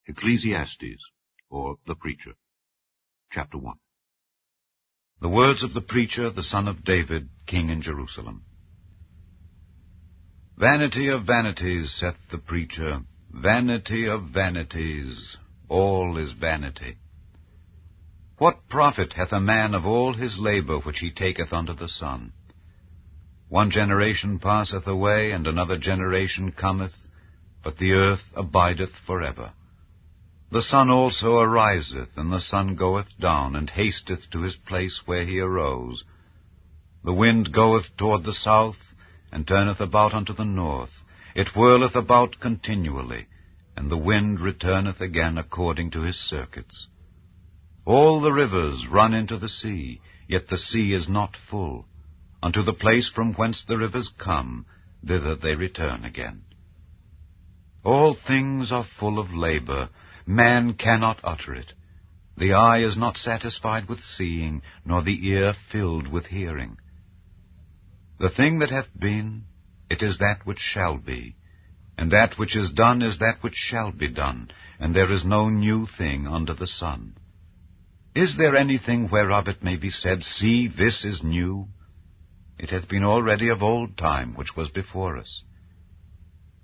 Ecclesiastes, or the Preacher. Chapter 1. The words of the preacher, the son of David, king in Jerusalem. Vanity of vanities, saith the preacher, vanity of vanities, all is vanity. What profit hath a man of all his labor which he taketh under the sun? One generation passeth away, and another generation cometh, but the earth abideth forever. The sun also ariseth, and the sun goeth down, and hasteth to his place where he arose. The wind goeth toward the south, and turneth about unto the north. It whirleth about continually, and the wind returneth again according to his circuits. All the rivers run into the sea, yet the sea is not full. Unto the place from whence the rivers come, thither they return again. All things are full of labor, man cannot utter it. The eye is not satisfied with seeing, nor the ear filled with hearing. The thing that hath been, it is that which shall be, and that which is done is that which shall be done, and there is no new thing under the sun. Is there anything whereof it may be said, See, this is new? It hath been already of old time which was before us.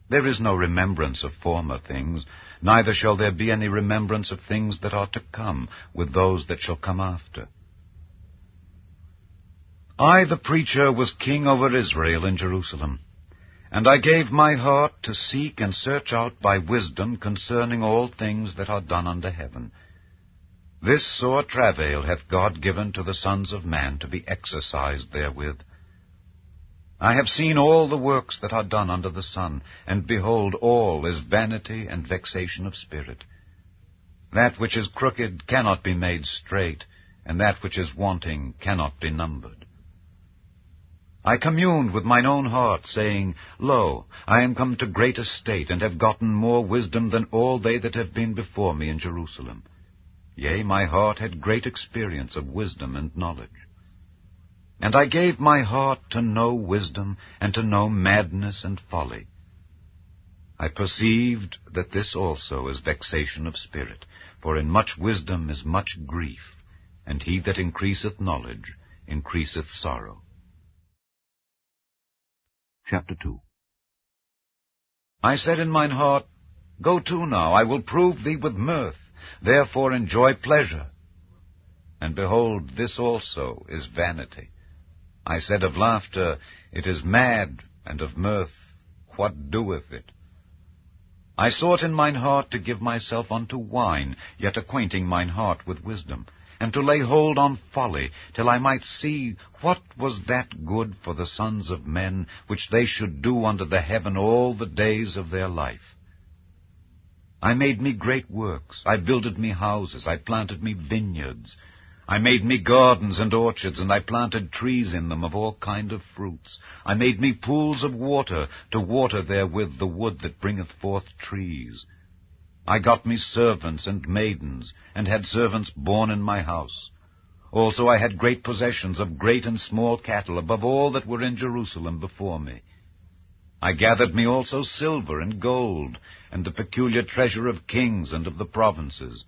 There is no remembrance of former things, neither shall there be any remembrance of things that are to come with those that shall come after. I, the preacher, was king over Israel in Jerusalem, and I gave my heart to seek and search out by wisdom concerning all things that are done under heaven. This sore travail hath God given to the sons of man to be exercised therewith. I have seen all the works that are done under the sun, and behold, all is vanity and vexation of spirit. That which is crooked cannot be made straight, and that which is wanting cannot be numbered. I communed with mine own heart, saying, Lo, I am come to great estate, and have gotten more wisdom than all they that have been before me in Jerusalem. Yea, my heart had great experience of wisdom and knowledge. And I gave my heart to know wisdom, and to know madness and folly. I perceived that this also is vexation of spirit, for in much wisdom is much grief, and he that increaseth knowledge increaseth sorrow. Chapter 2. I said in mine heart, Go to now, I will prove thee with mirth, therefore enjoy pleasure. And behold, this also is vanity. I said of laughter, It is mad, and of mirth, what doeth it? I sought in mine heart to give myself unto wine, yet acquainting mine heart with wisdom, and to lay hold on folly, till I might see what was that good for the sons of men, which they should do under the heaven all the days of their life. I made me great works, I builded me houses, I planted me vineyards, I made me gardens and orchards, and I planted trees in them of all kind of fruits. I made me pools of water, to water therewith the wood that bringeth forth trees. I got me servants and maidens, and had servants born in my house. Also I had great possessions of great and small cattle, above all that were in Jerusalem before me. I gathered me also silver and gold, and the peculiar treasure of kings and of the provinces.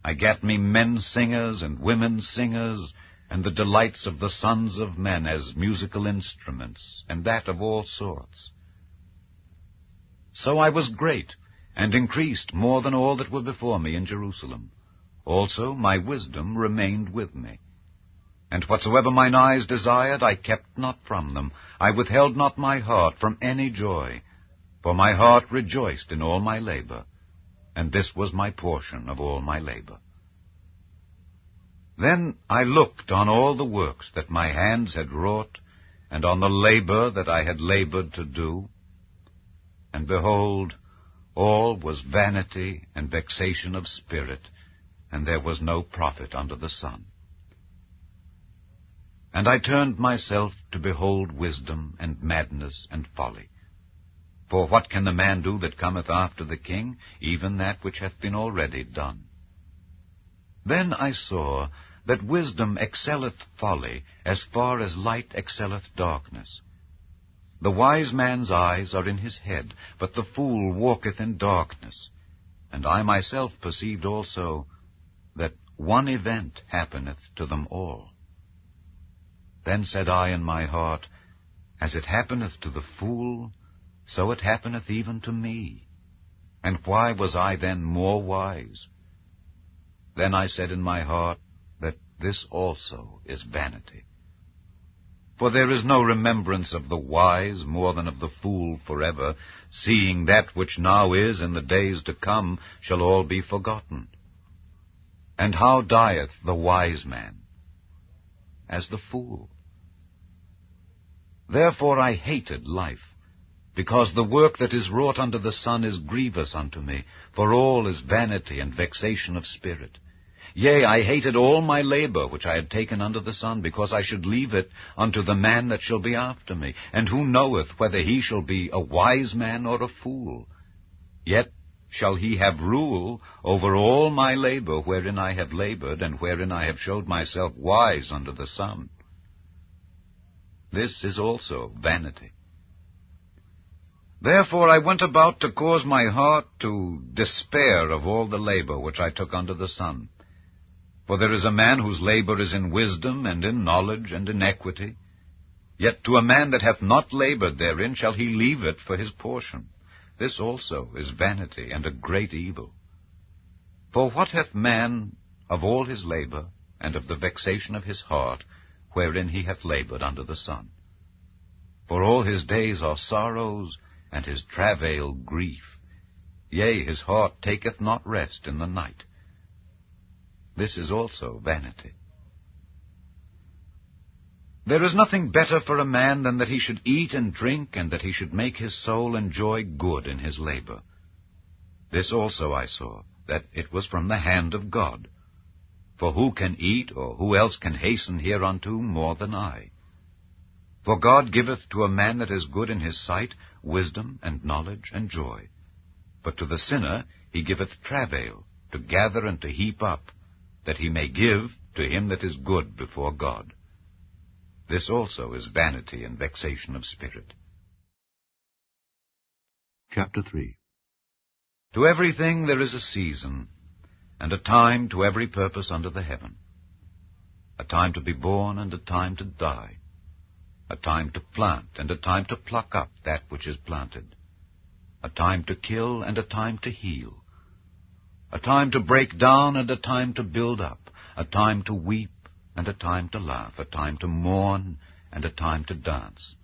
I gat me men singers and women singers, and the delights of the sons of men as musical instruments, and that of all sorts. So I was great, and increased more than all that were before me in Jerusalem. Also my wisdom remained with me. And whatsoever mine eyes desired, I kept not from them. I withheld not my heart from any joy, for my heart rejoiced in all my labor, and this was my portion of all my labor. Then I looked on all the works that my hands had wrought, and on the labor that I had labored to do. And behold, all was vanity and vexation of spirit, and there was no profit under the sun. And I turned myself to behold wisdom and madness and folly. For what can the man do that cometh after the king? Even that which hath been already done. Then I saw that wisdom excelleth folly, as far as light excelleth darkness. The wise man's eyes are in his head, but the fool walketh in darkness. And I myself perceived also that one event happeneth to them all. Then said I in my heart, As it happeneth to the fool, so it happeneth even to me. And why was I then more wise? Then I said in my heart, that this also is vanity. For there is no remembrance of the wise more than of the fool forever, seeing that which now is in the days to come shall all be forgotten. And how dieth the wise man? As the fool. Therefore I hated life, because the work that is wrought under the sun is grievous unto me, for all is vanity and vexation of spirit. Yea, I hated all my labor which I had taken under the sun, because I should leave it unto the man that shall be after me. And who knoweth whether he shall be a wise man or a fool? Yet shall he have rule over all my labor wherein I have labored, and wherein I have showed myself wise under the sun. This is also vanity. Therefore I went about to cause my heart to despair of all the labor which I took under the sun. For there is a man whose labor is in wisdom, and in knowledge, and in equity. Yet to a man that hath not labored therein shall he leave it for his portion. This also is vanity, and a great evil. For what hath man of all his labor, and of the vexation of his heart, wherein he hath labored under the sun? For all his days are sorrows, and his travail grief. Yea, his heart taketh not rest in the night. This is also vanity. There is nothing better for a man than that he should eat and drink, and that he should make his soul enjoy good in his labor. This also I saw, that it was from the hand of God. For who can eat, or who else can hasten hereunto more than I? For God giveth to a man that is good in his sight wisdom and knowledge and joy. But to the sinner he giveth travail, to gather and to heap up, that he may give to him that is good before God. This also is vanity and vexation of spirit. Chapter 3. To everything there is a season, and a time to every purpose under the heaven. A time to be born, and a time to die. A time to plant, and a time to pluck up that which is planted. A time to kill, and a time to heal. A time to break down, and a time to build up. A time to weep, and a time to laugh. A time to mourn, and a time to dance.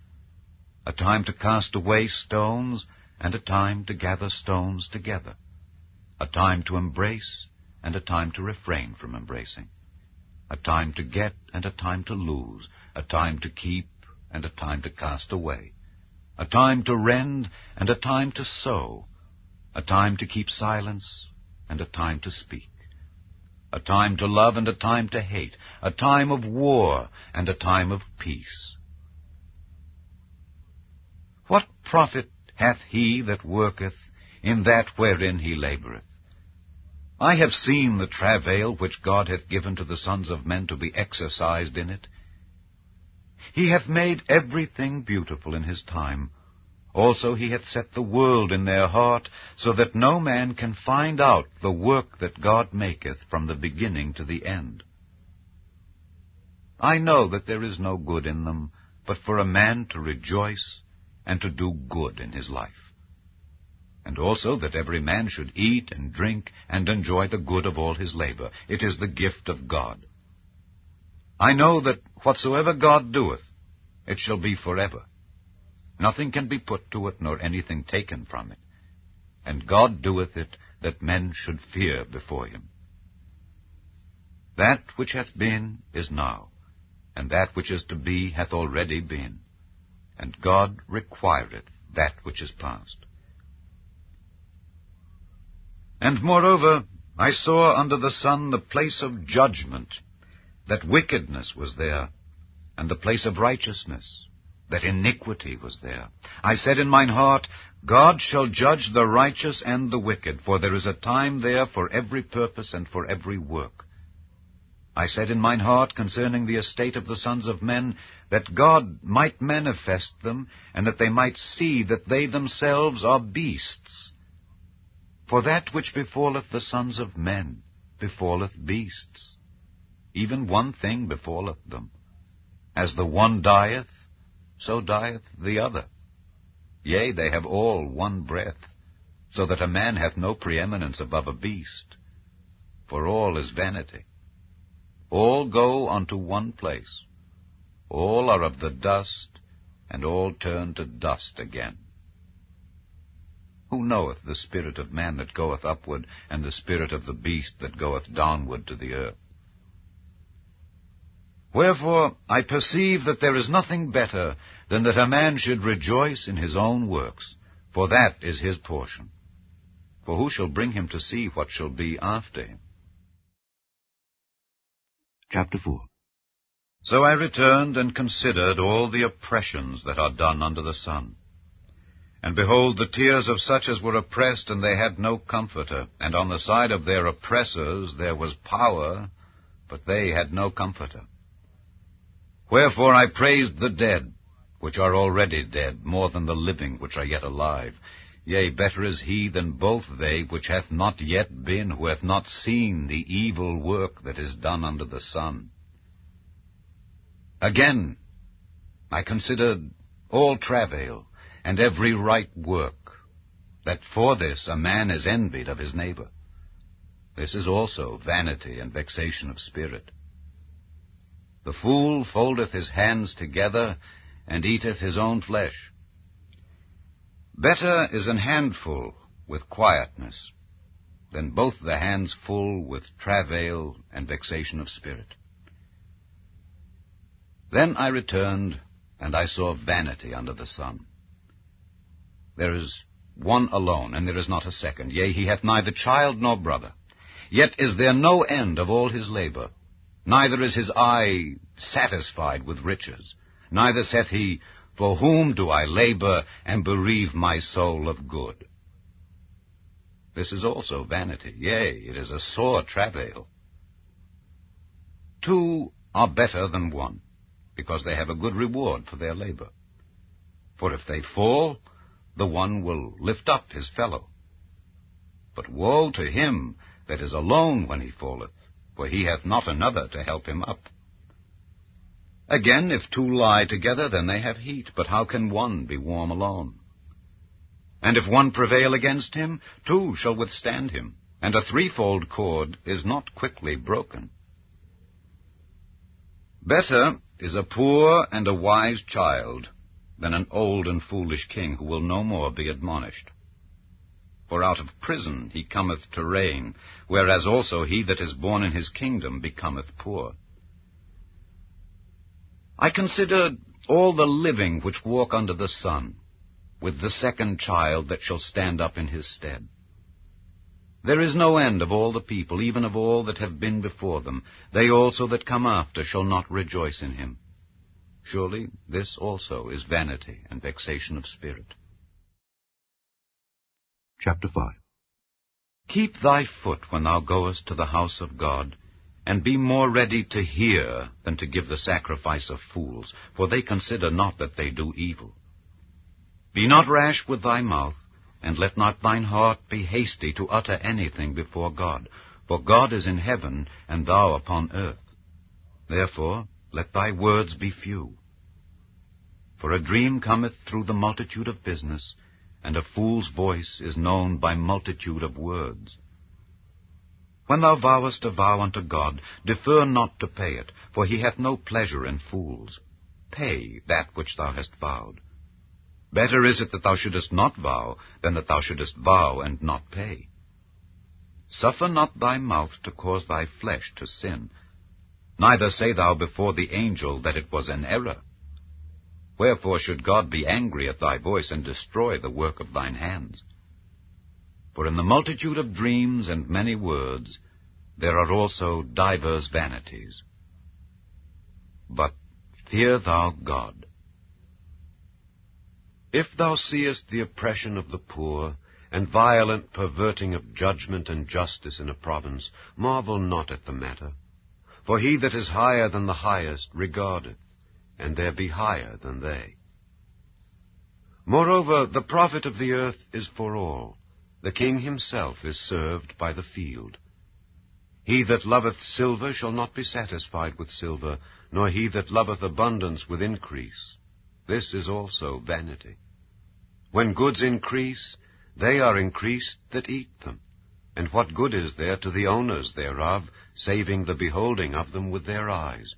A time to cast away stones, and a time to gather stones together. A time to embrace, and a time to refrain from embracing. A time to get, and a time to lose. A time to keep, and a time to cast away. A time to rend, and a time to sow. A time to keep silence, and a time to speak. A time to love, and a time to hate. A time of war, and a time of peace. What profit hath he that worketh in that wherein he laboureth? I have seen the travail which God hath given to the sons of men to be exercised in it. He hath made everything beautiful in his time. Also he hath set the world in their heart, so that no man can find out the work that God maketh from the beginning to the end. I know that there is no good in them, but for a man to rejoice and to do good in his life. And also that every man should eat and drink and enjoy the good of all his labor. It is the gift of God. I know that whatsoever God doeth, it shall be forever. Nothing can be put to it, nor anything taken from it. And God doeth it, that men should fear before him. That which hath been is now, and that which is to be hath already been. And God requireth that which is past. And moreover, I saw under the sun the place of judgment, that wickedness was there, and the place of righteousness, that iniquity was there. I said in mine heart, God shall judge the righteous and the wicked, for there is a time there for every purpose and for every work. I said in mine heart concerning the estate of the sons of men, that God might manifest them, and that they might see that they themselves are beasts. For that which befalleth the sons of men befalleth beasts. Even one thing befalleth them. As the one dieth, so dieth the other. Yea, they have all one breath, so that a man hath no preeminence above a beast. For all is vanity. All go unto one place. All are of the dust, and all turn to dust again. Who knoweth the spirit of man that goeth upward, and the spirit of the beast that goeth downward to the earth? Wherefore I perceive that there is nothing better than that a man should rejoice in his own works, for that is his portion. For who shall bring him to see what shall be after him? Chapter 4. So I returned and considered all the oppressions that are done under the sun. And behold, the tears of such as were oppressed, and they had no comforter. And on the side of their oppressors there was power, but they had no comforter. Wherefore I praised the dead, which are already dead, more than the living which are yet alive. Yea, better is he than both they which hath not yet been, who hath not seen the evil work that is done under the sun. Again, I considered all travail, and every right work, that for this a man is envied of his neighbor. This is also vanity and vexation of spirit. The fool foldeth his hands together, and eateth his own flesh. Better is an handful with quietness, than both the hands full with travail and vexation of spirit. Then I returned, and I saw vanity under the sun. There is one alone, and there is not a second. Yea, he hath neither child nor brother. Yet is there no end of all his labor. Neither is his eye satisfied with riches. Neither saith he, For whom do I labor, and bereave my soul of good? This is also vanity. Yea, it is a sore travail. Two are better than one, because they have a good reward for their labor. For if they fall, the one will lift up his fellow. But woe to him that is alone when he falleth, for he hath not another to help him up. Again, if two lie together, then they have heat, but how can one be warm alone? And if one prevail against him, two shall withstand him, and a threefold cord is not quickly broken. Better is a poor and a wise child than an old and foolish king who will no more be admonished. For out of prison he cometh to reign, whereas also he that is born in his kingdom becometh poor. I considered all the living which walk under the sun, with the second child that shall stand up in his stead. There is no end of all the people, even of all that have been before them. They also that come after shall not rejoice in him. Surely this also is vanity and vexation of spirit. Chapter 5. Keep thy foot when thou goest to the house of God, and be more ready to hear than to give the sacrifice of fools, for they consider not that they do evil. Be not rash with thy mouth, and let not thine heart be hasty to utter anything before God, for God is in heaven, and thou upon earth. Therefore let thy words be few. For a dream cometh through the multitude of business, and a fool's voice is known by multitude of words. When thou vowest a vow unto God, defer not to pay it, for he hath no pleasure in fools. Pay that which thou hast vowed. Better is it that thou shouldest not vow, than that thou shouldest vow and not pay. Suffer not thy mouth to cause thy flesh to sin, neither say thou before the angel that it was an error. Wherefore should God be angry at thy voice, and destroy the work of thine hands? For in the multitude of dreams and many words there are also divers vanities. But fear thou God. If thou seest the oppression of the poor, and violent perverting of judgment and justice in a province, marvel not at the matter. For he that is higher than the highest regardeth, and there be higher than they. Moreover, the profit of the earth is for all, The king himself is served by the field. He that loveth silver shall not be satisfied with silver, nor he that loveth abundance with increase. This is also vanity. When goods increase, they are increased that eat them. And what good is there to the owners thereof, saving the beholding of them with their eyes?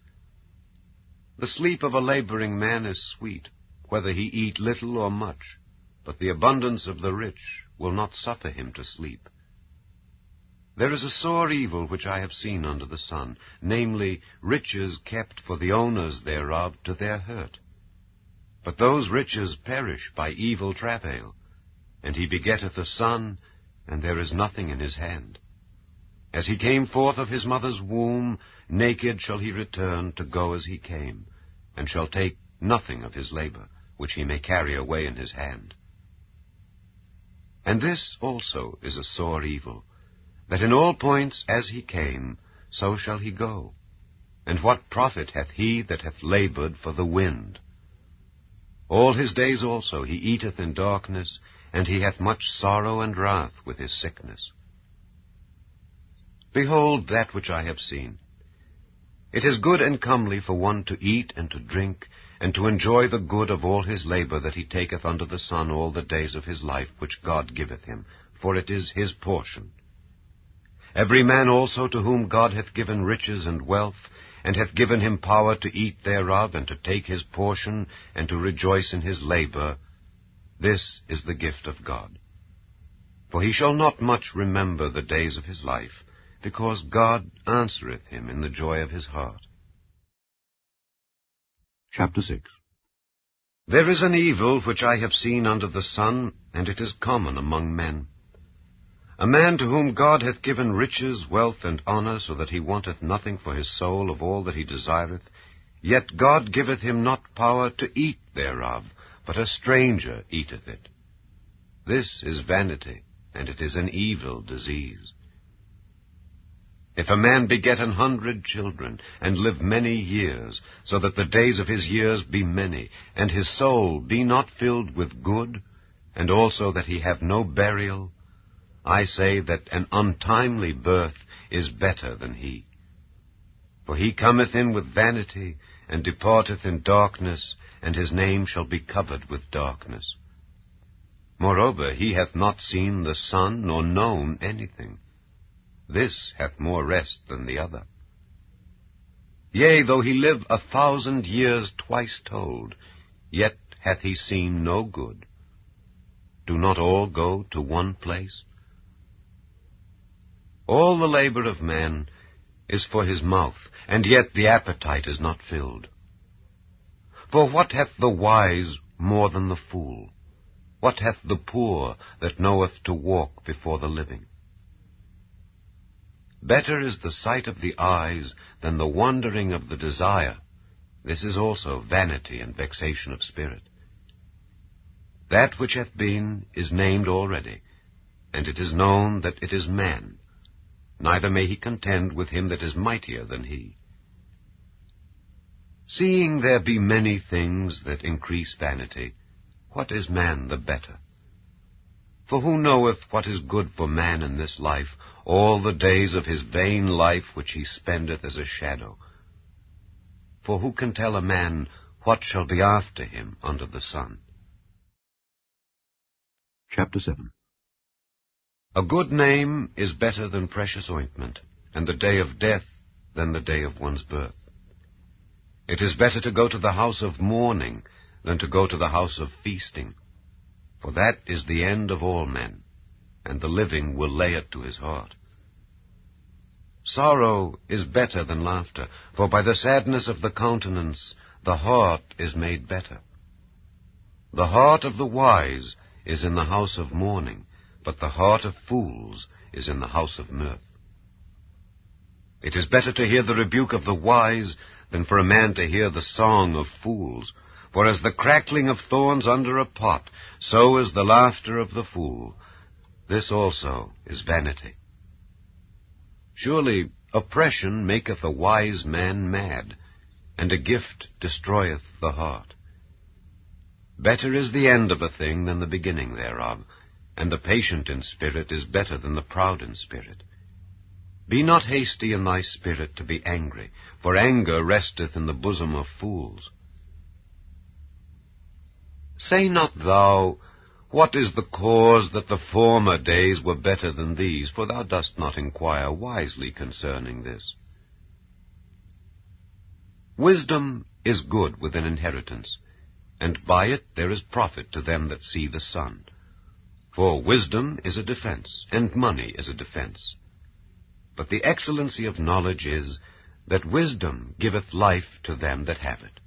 The sleep of a laboring man is sweet, whether he eat little or much, but the abundance of the rich will not suffer him to sleep. There is a sore evil which I have seen under the sun, namely, riches kept for the owners thereof to their hurt. But those riches perish by evil travail, and he begetteth a son, and there is nothing in his hand. As he came forth of his mother's womb, naked shall he return to go as he came, and shall take nothing of his labor, which he may carry away in his hand. And this also is a sore evil, that in all points as he came, so shall he go. And what profit hath he that hath labored for the wind? All his days also he eateth in darkness, and he hath much sorrow and wrath with his sickness. Behold that which I have seen. It is good and comely for one to eat and to drink, and to enjoy the good of all his labor that he taketh under the sun all the days of his life which God giveth him, for it is his portion. Every man also to whom God hath given riches and wealth, and hath given him power to eat thereof, and to take his portion, and to rejoice in his labor, this is the gift of God. For he shall not much remember the days of his life, because God answereth him in the joy of his heart. Chapter 6. There is an evil which I have seen under the sun, and it is common among men. A man to whom God hath given riches, wealth, and honor, so that he wanteth nothing for his soul of all that he desireth, yet God giveth him not power to eat thereof, but a stranger eateth it. This is vanity, and it is an evil disease. If a man beget 100 children, and live many years, so that the days of his years be many, and his soul be not filled with good, and also that he have no burial, I say that an untimely birth is better than he. For he cometh in with vanity, and departeth in darkness, and his name shall be covered with darkness. Moreover, he hath not seen the sun, nor known anything. This hath more rest than the other. Yea, though he live 1,000 years twice told, yet hath he seen no good. Do not all go to one place? All the labor of man is for his mouth, and yet the appetite is not filled. For what hath the wise more than the fool? What hath the poor that knoweth to walk before the living? Better is the sight of the eyes than the wandering of the desire. This is also vanity and vexation of spirit. That which hath been is named already, and it is known that it is man. Neither may he contend with him that is mightier than he. Seeing there be many things that increase vanity, what is man the better? For who knoweth what is good for man in this life, all the days of his vain life which he spendeth as a shadow? For who can tell a man what shall be after him under the sun? Chapter 7. A good name is better than precious ointment, and the day of death than the day of one's birth. It is better to go to the house of mourning than to go to the house of feasting, for that is the end of all men, and the living will lay it to his heart. Sorrow is better than laughter, for by the sadness of the countenance the heart is made better. The heart of the wise is in the house of mourning, but the heart of fools is in the house of mirth. It is better to hear the rebuke of the wise than for a man to hear the song of fools. For as the crackling of thorns under a pot, so is the laughter of the fool. This also is vanity. Surely oppression maketh a wise man mad, and a gift destroyeth the heart. Better is the end of a thing than the beginning thereof, and the patient in spirit is better than the proud in spirit. Be not hasty in thy spirit to be angry, for anger resteth in the bosom of fools. Say not thou, What is the cause that the former days were better than these? For thou dost not inquire wisely concerning this. Wisdom is good with an inheritance, and by it there is profit to them that see the sun. For wisdom is a defense, and money is a defense. But the excellency of knowledge is, that wisdom giveth life to them that have it.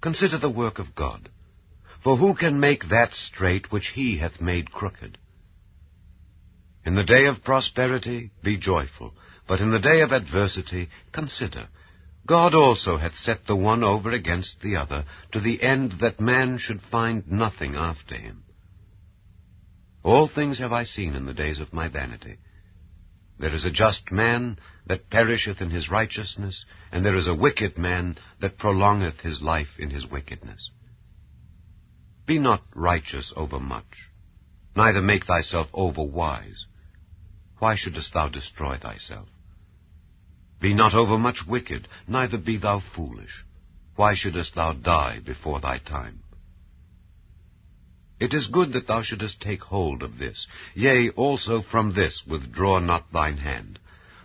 Consider the work of God, for who can make that straight which he hath made crooked? In the day of prosperity be joyful, but in the day of adversity consider, God also hath set the one over against the other, to the end that man should find nothing after him. All things have I seen in the days of my vanity. There is a just man that perisheth in his righteousness, and there is a wicked man that prolongeth his life in his wickedness. Be not righteous overmuch, neither make thyself overwise. Why shouldest thou destroy thyself? Be not overmuch wicked, neither be thou foolish. Why shouldest thou die before thy time? It is good that thou shouldest take hold of this. Yea, also from this withdraw not thine hand.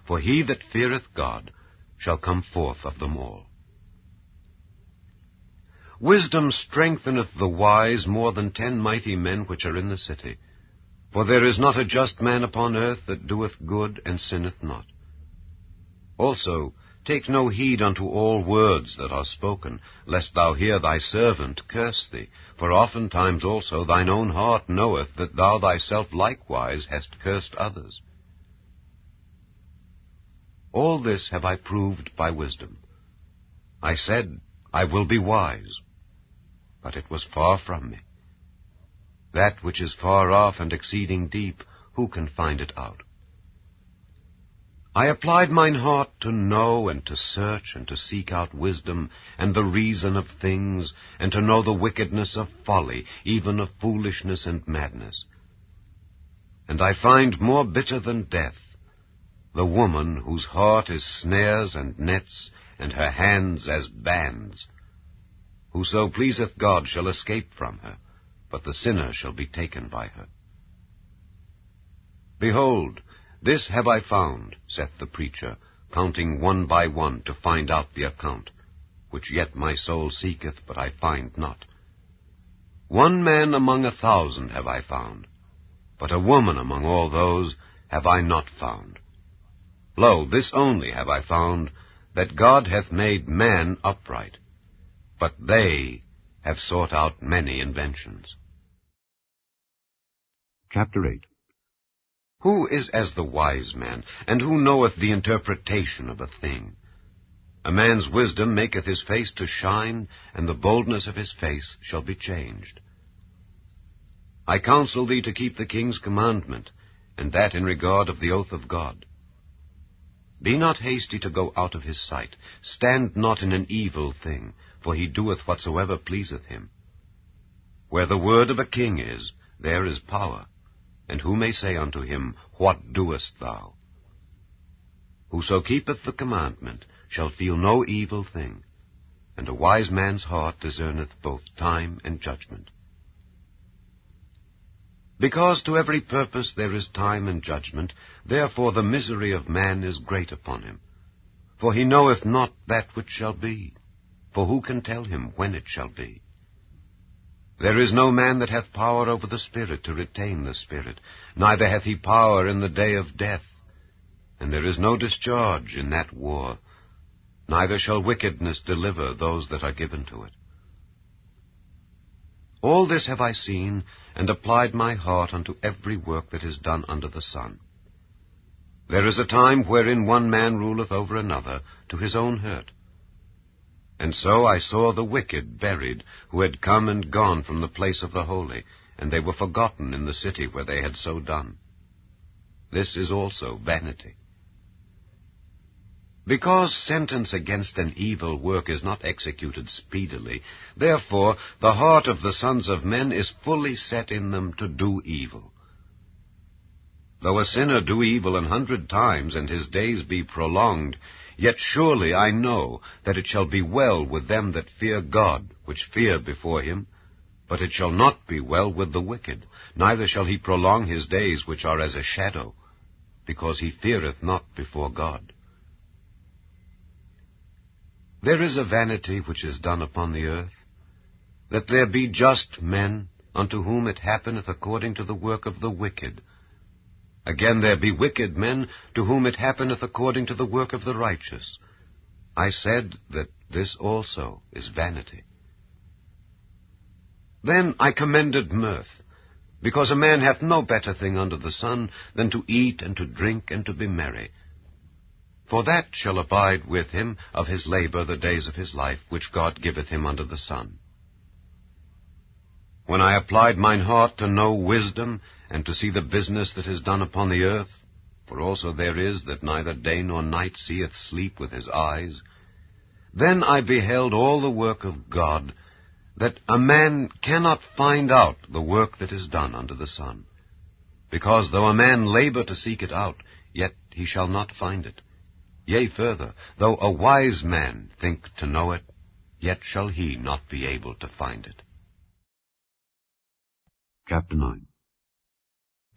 For he that feareth God shall come forth of them all. Wisdom strengtheneth the wise more than 10 mighty men which are in the city. For there is not a just man upon earth that doeth good and sinneth not. Also, take no heed unto all words that are spoken, lest thou hear thy servant curse thee. For oftentimes also thine own heart knoweth that thou thyself likewise hast cursed others. All this have I proved by wisdom. I said, I will be wise, but it was far from me. That which is far off and exceeding deep, who can find it out? I applied mine heart to know and to search and to seek out wisdom and the reason of things, and to know the wickedness of folly, even of foolishness and madness. And I find more bitter than death the woman whose heart is snares and nets, and her hands as bands. Whoso pleaseth God shall escape from her, but the sinner shall be taken by her. Behold, this have I found, saith the preacher, counting one by one to find out the account, which yet my soul seeketh, but I find not. 1 man among 1,000 have I found, but a woman among all those have I not found. Lo, this only have I found, that God hath made man upright, but they have sought out many inventions. Chapter 8. Who is as the wise man, and who knoweth the interpretation of a thing? A man's wisdom maketh his face to shine, and the boldness of his face shall be changed. I counsel thee to keep the king's commandment, and that in regard of the oath of God. Be not hasty to go out of his sight. Stand not in an evil thing, for he doeth whatsoever pleaseth him. Where the word of a king is, there is power. And who may say unto him, What doest thou? Whoso keepeth the commandment shall feel no evil thing, and a wise man's heart discerneth both time and judgment. Because to every purpose there is time and judgment, therefore the misery of man is great upon him. For he knoweth not that which shall be, for who can tell him when it shall be? There is no man that hath power over the Spirit to retain the Spirit, neither hath he power in the day of death. And there is no discharge in that war, neither shall wickedness deliver those that are given to it. All this have I seen, and applied my heart unto every work that is done under the sun. There is a time wherein one man ruleth over another, to his own hurt. And so I saw the wicked buried, who had come and gone from the place of the holy, and they were forgotten in the city where they had so done. This is also vanity. Because sentence against an evil work is not executed speedily, therefore the heart of the sons of men is fully set in them to do evil. Though a sinner do evil 100 times, and his days be prolonged, yet surely I know that it shall be well with them that fear God, which fear before him. But it shall not be well with the wicked, neither shall he prolong his days, which are as a shadow, because he feareth not before God. There is a vanity which is done upon the earth, that there be just men, unto whom it happeneth according to the work of the wicked. Again there be wicked men, to whom it happeneth according to the work of the righteous. I said that this also is vanity. Then I commended mirth, because a man hath no better thing under the sun than to eat and to drink and to be merry. For that shall abide with him of his labor the days of his life, which God giveth him under the sun. When I applied mine heart to know wisdom, and to see the business that is done upon the earth, for also there is that neither day nor night seeth sleep with his eyes, then I beheld all the work of God, that a man cannot find out the work that is done under the sun. Because though a man labor to seek it out, yet he shall not find it. Yea, further, though a wise man think to know it, yet shall he not be able to find it. Chapter 9.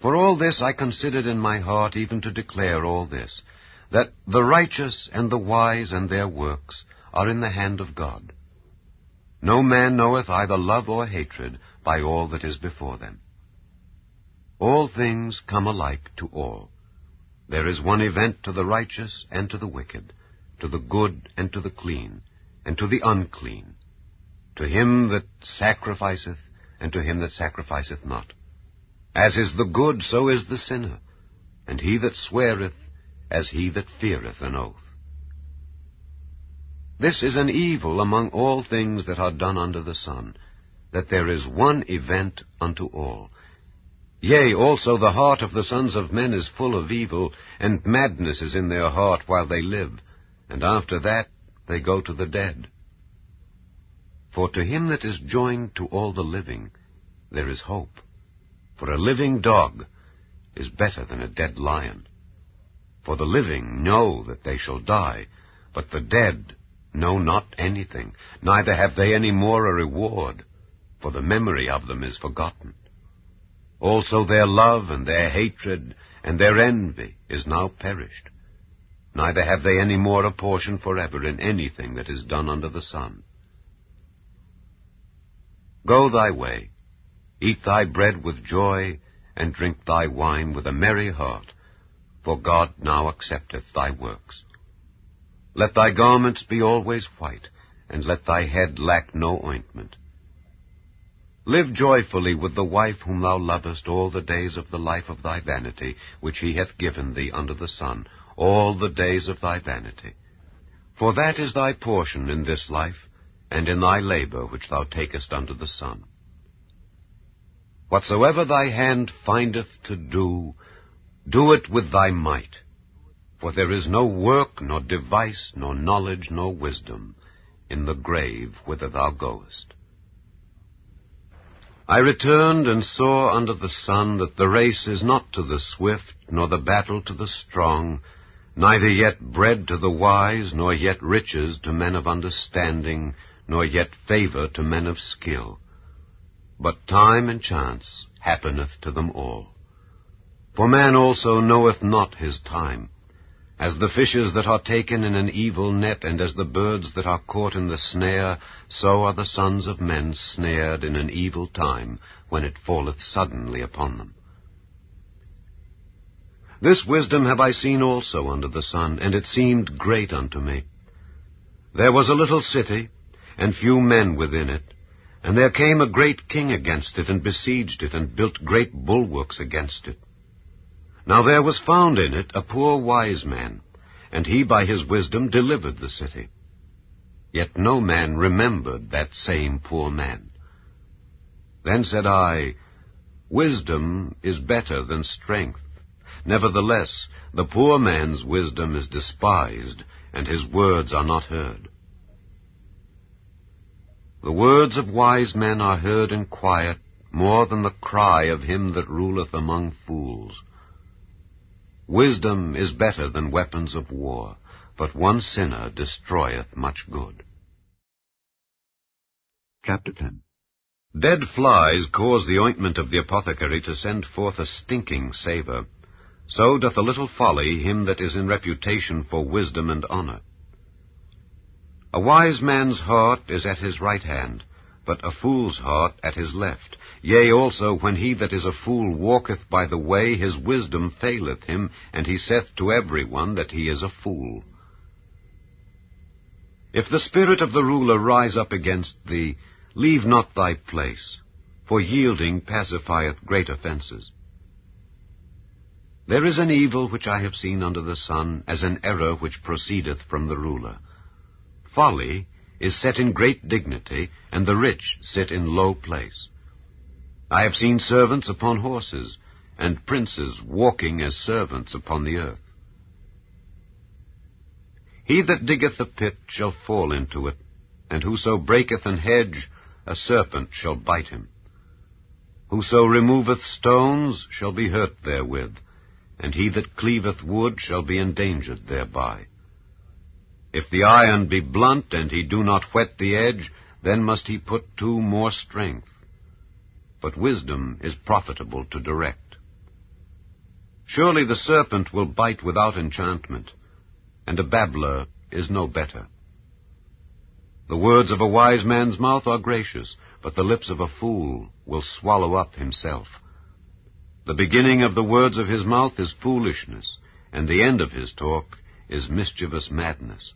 For all this I considered in my heart, even to declare all this, that the righteous and the wise and their works are in the hand of God. No man knoweth either love or hatred by all that is before them. All things come alike to all. There is one event to the righteous and to the wicked, to the good and to the clean, and to the unclean, to him that sacrificeth and to him that sacrificeth not. As is the good, so is the sinner, and he that sweareth, as he that feareth an oath. This is an evil among all things that are done under the sun, that there is one event unto all. Yea, also the heart of the sons of men is full of evil, and madness is in their heart while they live, and after that they go to the dead. For to him that is joined to all the living, there is hope. For a living dog is better than a dead lion. For the living know that they shall die, but the dead know not anything, neither have they any more a reward, for the memory of them is forgotten. Also their love and their hatred and their envy is now perished. Neither have they any more a portion forever in anything that is done under the sun. Go thy way, eat thy bread with joy, and drink thy wine with a merry heart, for God now accepteth thy works. Let thy garments be always white, and let thy head lack no ointment. Live joyfully with the wife whom thou lovest all the days of the life of thy vanity, which he hath given thee under the sun, all the days of thy vanity. For that is thy portion in this life, and in thy labor which thou takest under the sun. Whatsoever thy hand findeth to do, do it with thy might. For there is no work, nor device, nor knowledge, nor wisdom in the grave whither thou goest. I returned and saw under the sun that the race is not to the swift, nor the battle to the strong, neither yet bread to the wise, nor yet riches to men of understanding, nor yet favor to men of skill. But time and chance happeneth to them all. For man also knoweth not his time. As the fishes that are taken in an evil net, and as the birds that are caught in the snare, so are the sons of men snared in an evil time, when it falleth suddenly upon them. This wisdom have I seen also under the sun, and it seemed great unto me. There was a little city, and few men within it, and there came a great king against it, and besieged it, and built great bulwarks against it. Now there was found in it a poor wise man, and he by his wisdom delivered the city. Yet no man remembered that same poor man. Then said I, Wisdom is better than strength. Nevertheless, the poor man's wisdom is despised, and his words are not heard. The words of wise men are heard in quiet, more than the cry of him that ruleth among fools. Wisdom is better than weapons of war, but one sinner destroyeth much good. Chapter 10. Dead flies cause the ointment of the apothecary to send forth a stinking savour. So doth a little folly him that is in reputation for wisdom and honour. A wise man's heart is at his right hand, but a fool's heart at his left. Yea, also, when he that is a fool walketh by the way, his wisdom faileth him, and he saith to every one that he is a fool. If the spirit of the ruler rise up against thee, leave not thy place, for yielding pacifieth great offences. There is an evil which I have seen under the sun, as an error which proceedeth from the ruler. Folly is set in great dignity, and the rich sit in low place. I have seen servants upon horses, and princes walking as servants upon the earth. He that diggeth a pit shall fall into it, and whoso breaketh an hedge, a serpent shall bite him. Whoso removeth stones shall be hurt therewith, and he that cleaveth wood shall be endangered thereby. If the iron be blunt, and he do not whet the edge, then must he put to more strength. But wisdom is profitable to direct. Surely the serpent will bite without enchantment, and a babbler is no better. The words of a wise man's mouth are gracious, but the lips of a fool will swallow up himself. The beginning of the words of his mouth is foolishness, and the end of his talk is mischievous madness.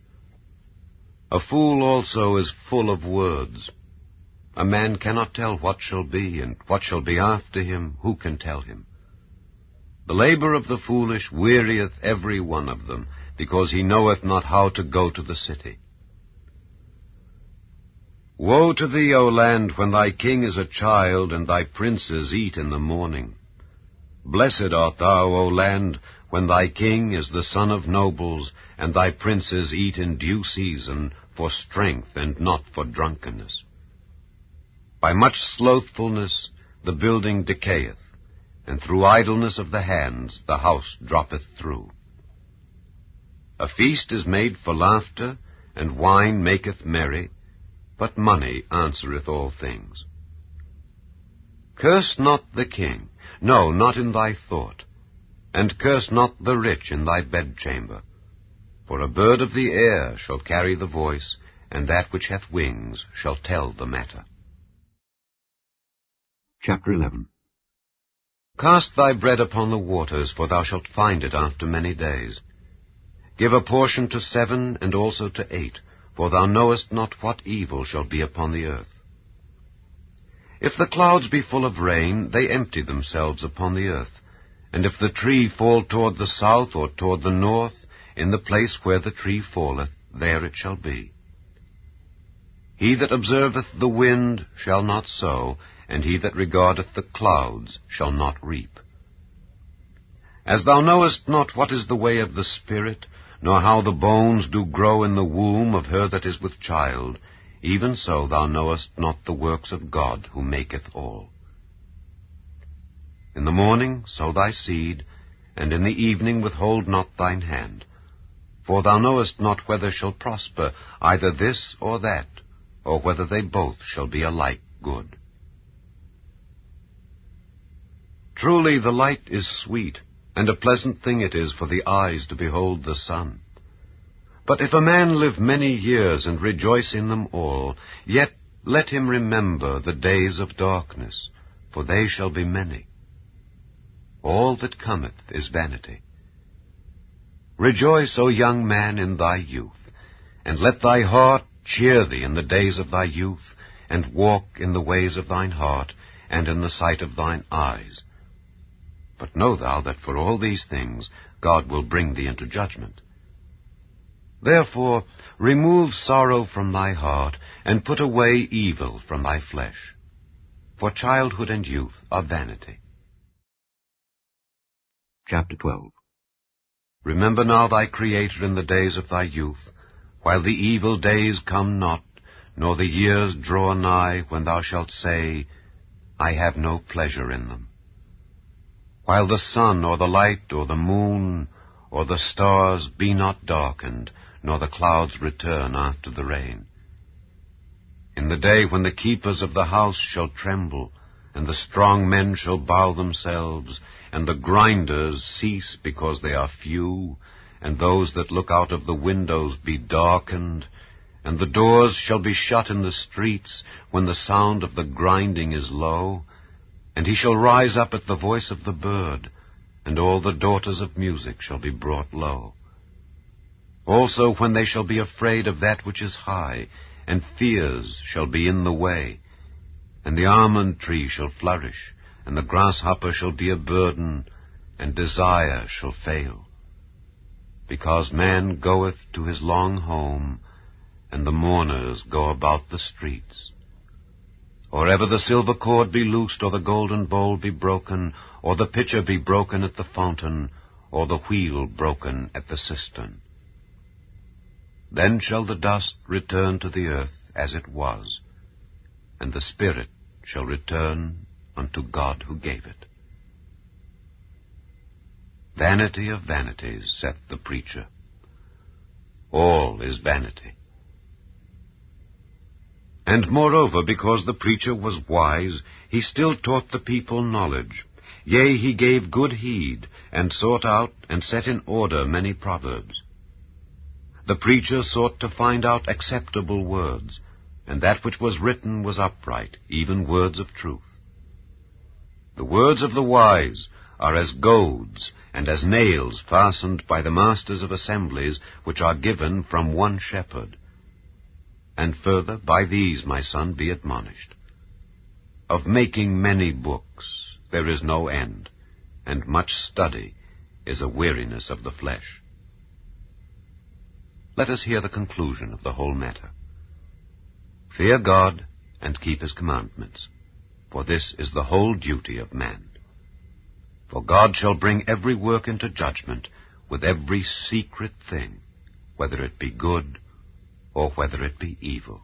A fool also is full of words. A man cannot tell what shall be, and what shall be after him, who can tell him? The labor of the foolish wearieth every one of them, because he knoweth not how to go to the city. Woe to thee, O land, when thy king is a child, and thy princes eat in the morning. Blessed art thou, O land, when thy king is the son of nobles, and thy princes eat in due season, for strength and not for drunkenness. By much slothfulness the building decayeth, and through idleness of the hands the house droppeth through. A feast is made for laughter, and wine maketh merry, but money answereth all things. Curse not the king, no, not in thy thought, and curse not the rich in thy bedchamber. For a bird of the air shall carry the voice, and that which hath wings shall tell the matter. Chapter 11. Cast thy bread upon the waters, for thou shalt find it after many days. Give a portion to 7, and also to 8, for thou knowest not what evil shall be upon the earth. If the clouds be full of rain, they empty themselves upon the earth. And if the tree fall toward the south or toward the north, in the place where the tree falleth, there it shall be. He that observeth the wind shall not sow, and he that regardeth the clouds shall not reap. As thou knowest not what is the way of the Spirit, nor how the bones do grow in the womb of her that is with child, even so thou knowest not the works of God, who maketh all. In the morning sow thy seed, and in the evening withhold not thine hand. For thou knowest not whether shall prosper either this or that, or whether they both shall be alike good. Truly the light is sweet, and a pleasant thing it is for the eyes to behold the sun. But if a man live many years and rejoice in them all, yet let him remember the days of darkness, for they shall be many. All that cometh is vanity. Rejoice, O young man, in thy youth, and let thy heart cheer thee in the days of thy youth, and walk in the ways of thine heart, and in the sight of thine eyes. But know thou that for all these things God will bring thee into judgment. Therefore remove sorrow from thy heart, and put away evil from thy flesh. For childhood and youth are vanity. Chapter 12. Remember now thy Creator in the days of thy youth, while the evil days come not, nor the years draw nigh, when thou shalt say, I have no pleasure in them. While the sun, or the light, or the moon, or the stars be not darkened, nor the clouds return after the rain. In the day when the keepers of the house shall tremble, and the strong men shall bow themselves, and the grinders cease because they are few, and those that look out of the windows be darkened, and the doors shall be shut in the streets, when the sound of the grinding is low, and he shall rise up at the voice of the bird, and all the daughters of music shall be brought low. Also when they shall be afraid of that which is high, and fears shall be in the way, and the almond tree shall flourish, and the grasshopper shall be a burden, and desire shall fail. Because man goeth to his long home, and the mourners go about the streets. Or ever the silver cord be loosed, or the golden bowl be broken, or the pitcher be broken at the fountain, or the wheel broken at the cistern. Then shall the dust return to the earth as it was, and the spirit shall return unto God who gave it. Vanity of vanities, saith the preacher. All is vanity. And moreover, because the preacher was wise, he still taught the people knowledge. Yea, he gave good heed, and sought out and set in order many proverbs. The preacher sought to find out acceptable words, and that which was written was upright, even words of truth. The words of the wise are as goads, and as nails fastened by the masters of assemblies, which are given from one shepherd. And further, by these, my son, be admonished. Of making many books there is no end, and much study is a weariness of the flesh. Let us hear the conclusion of the whole matter. Fear God, and keep his commandments, for this is the whole duty of man. For God shall bring every work into judgment, with every secret thing, whether it be good or whether it be evil.